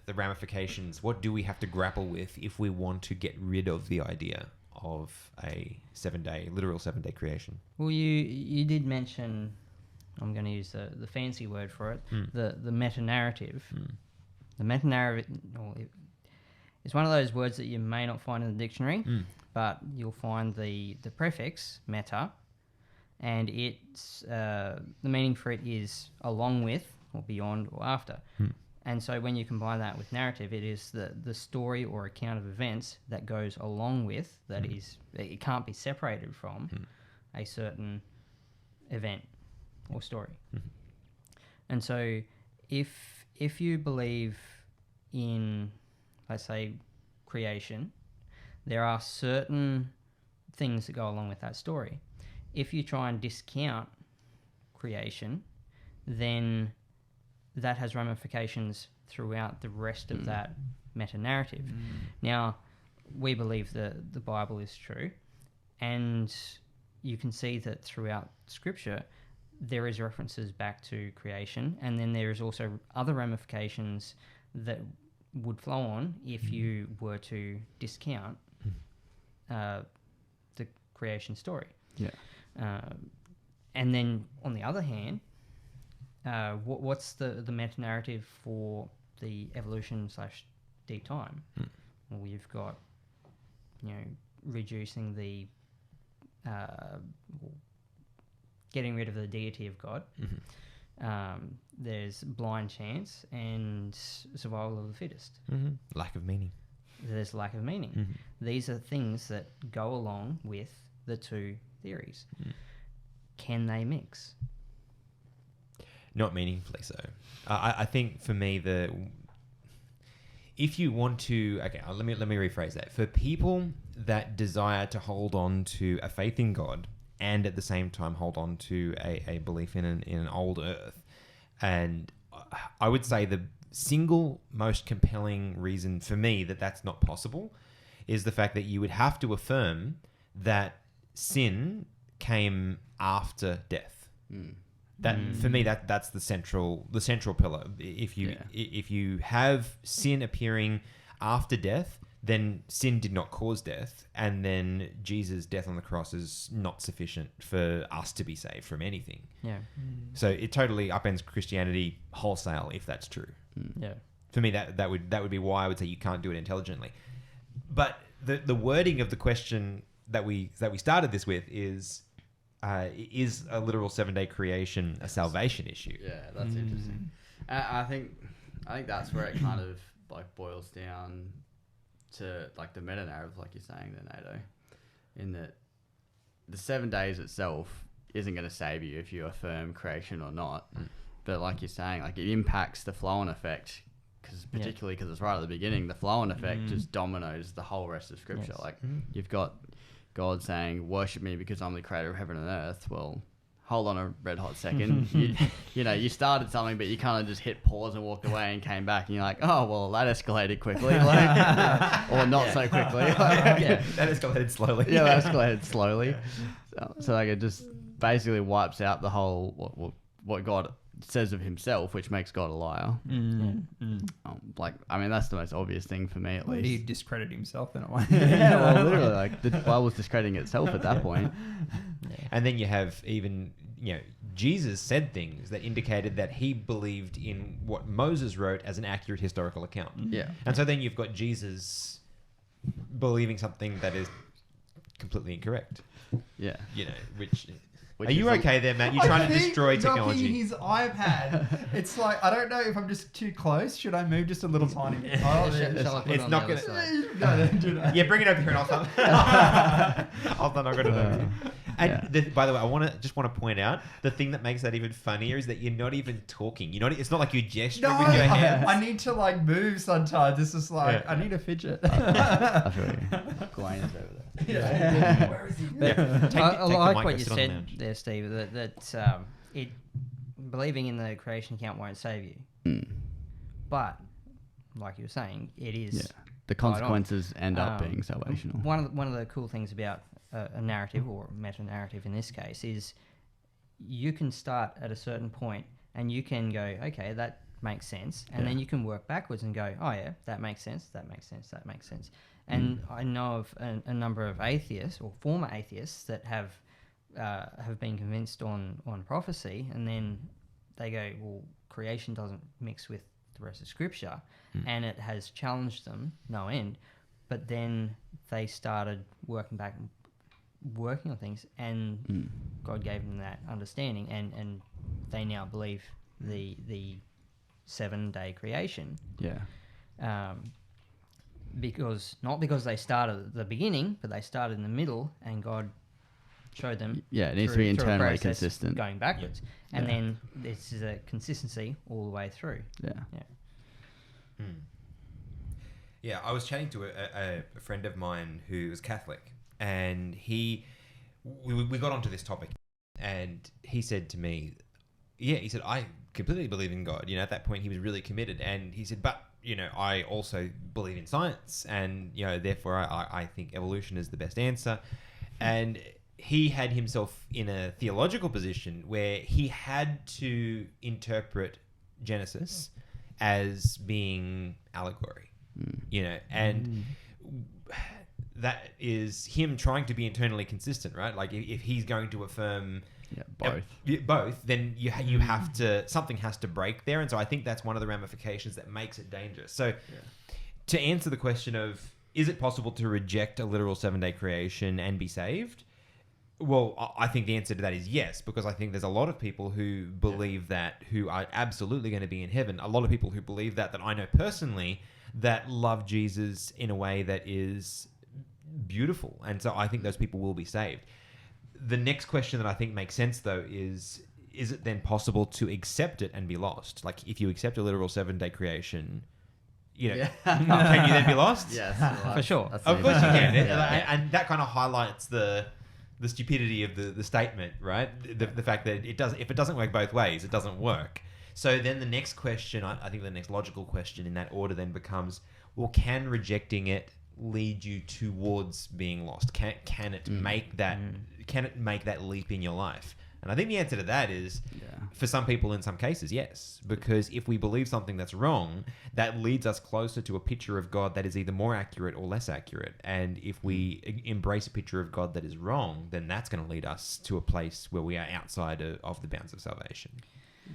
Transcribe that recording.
the ramifications? What do we have to grapple with if we want to get rid of the idea of a literal 7-day creation? Well, you did mention, I'm going to use the fancy word for it, the meta-narrative. The meta-narrative is one of those words that you may not find in the dictionary, but you'll find the prefix, meta, and it's the meaning for it is along with, or beyond, or after. And so when you combine that with narrative, it is the story or account of events that goes along with, that is, it can't be separated from a certain event or story. And so if you believe in, let's say, creation, there are certain things that go along with that story. If you try and discount creation, then that has ramifications throughout the rest of that meta-narrative. Now, we believe that the Bible is true, and you can see that throughout Scripture there is references back to creation, and then there is also other ramifications that would flow on if you were to discount the creation story. And then on the other hand, what's the meta-narrative for the evolution / deep time? Well, you've got, reducing the getting rid of the deity of God. There's blind chance and survival of the fittest. Lack of meaning. There's lack of meaning. These are things that go along with the two theories. Can they mix? Not meaningfully so. I think for me, if you want to, let me rephrase that. For people that desire to hold on to a faith in God and at the same time hold on to a belief in an old earth, and I would say the single most compelling reason for me that that's not possible is the fact that you would have to affirm that sin came after death. That for me, that's the central pillar. If you have sin appearing after death, then sin did not cause death, and then Jesus' death on the cross is not sufficient for us to be saved from anything. So it totally upends Christianity wholesale if that's true. For me, that would be why I would say you can't do it intelligently. But the wording of the question that we started this with is a literal 7-day creation a salvation issue? Yeah, that's interesting. I think that's where it kind of like boils down to like the meta narrative, like you're saying there, Nato, in that the 7 days itself isn't going to save you if you affirm creation or not. But like you're saying, like it impacts the flow-on effect, particularly because it's right at the beginning. The flow-on effect just dominoes the whole rest of Scripture. Like you've got God saying, "Worship me because I'm the creator of heaven and earth." Well, hold on a red hot second. You started something, but you kind of just hit pause and walked away and came back, and you're like, "Oh, well, that escalated quickly," or not so quickly. That escalated slowly. That escalated slowly. So like it just basically wipes out the whole what God says of himself, which makes God a liar. That's the most obvious thing for me, at least. He discredited himself in a way. Well, literally, like the Bible's discrediting itself at that point. And then you have even, Jesus said things that indicated that he believed in what Moses wrote as an accurate historical account. And so then you've got Jesus believing something that is completely incorrect. Which... Are you okay there, Matt? You're trying to destroy technology. Knocking his iPad. It's like, I don't know if I'm just too close. Should I move just a little tiny bit? It's not going to... No, do that. Yeah, bring it over here and I'll start. I'll start knocking it over. And by the way, I want to point out the thing that makes that even funnier is that you're not even talking. It's not like you gesture with your hands. I need to like move sometimes. This is like I need to fidget. I feel you. Glenn is over there. Where is he? I like what you said there, Steve. That it believing in the creation account won't save you. But like you were saying, it is. Yeah. The consequences end up being salvational. One of the cool things about a narrative or meta-narrative in this case is you can start at a certain point and you can go, okay, that makes sense, and Yeah. then you can work backwards and go, oh yeah, that makes sense, that makes sense, that makes sense. And I know of a number of atheists or former atheists that have been convinced on prophecy, and then they go, well, creation doesn't mix with the rest of Scripture, and it has challenged them no end. But then they started working on things, and God gave them that understanding, and they now believe the 7-day creation. Yeah. Because not because they started at the beginning, but they started in the middle, and God showed them. Yeah, it needs to through be a internally process consistent. going backwards, and Yeah. then this is a consistency all the way through. Yeah. Yeah, I was chatting to a friend of mine who was Catholic, and we got onto this topic, and he said to me, he said, I completely believe in God. At that point he was really committed, and he said, but I also believe in science, and therefore I think evolution is the best answer. And he had himself in a theological position where he had to interpret Genesis as being allegory. And that is him trying to be internally consistent, right? Like if he's going to affirm both, then you have to, something has to break there. And so I think that's one of the ramifications that makes it dangerous. So to answer the question of, is it possible to reject a literal 7-day creation and be saved? Well, I think the answer to that is yes, because I think there's a lot of people who believe that, who are absolutely going to be in heaven. A lot of people who believe that I know personally, that love Jesus in a way that is beautiful. And so I think those people will be saved. The next question that I think makes sense, though, is it then possible to accept it and be lost? Like, if you accept a literal 7-day creation, can you then be lost? Yes, For sure. Of course you can. And that kind of highlights the stupidity of the statement, right? The fact that if it doesn't work both ways, it doesn't work. So then the next question, I think the next logical question in that order then becomes, well, can rejecting it lead you towards being lost? Can it make that leap in your life? And I think the answer to that is, for some people in some cases, yes. Because if we believe something that's wrong, that leads us closer to a picture of God that is either more accurate or less accurate. And if we embrace a picture of God that is wrong, then that's going to lead us to a place where we are outside of the bounds of salvation.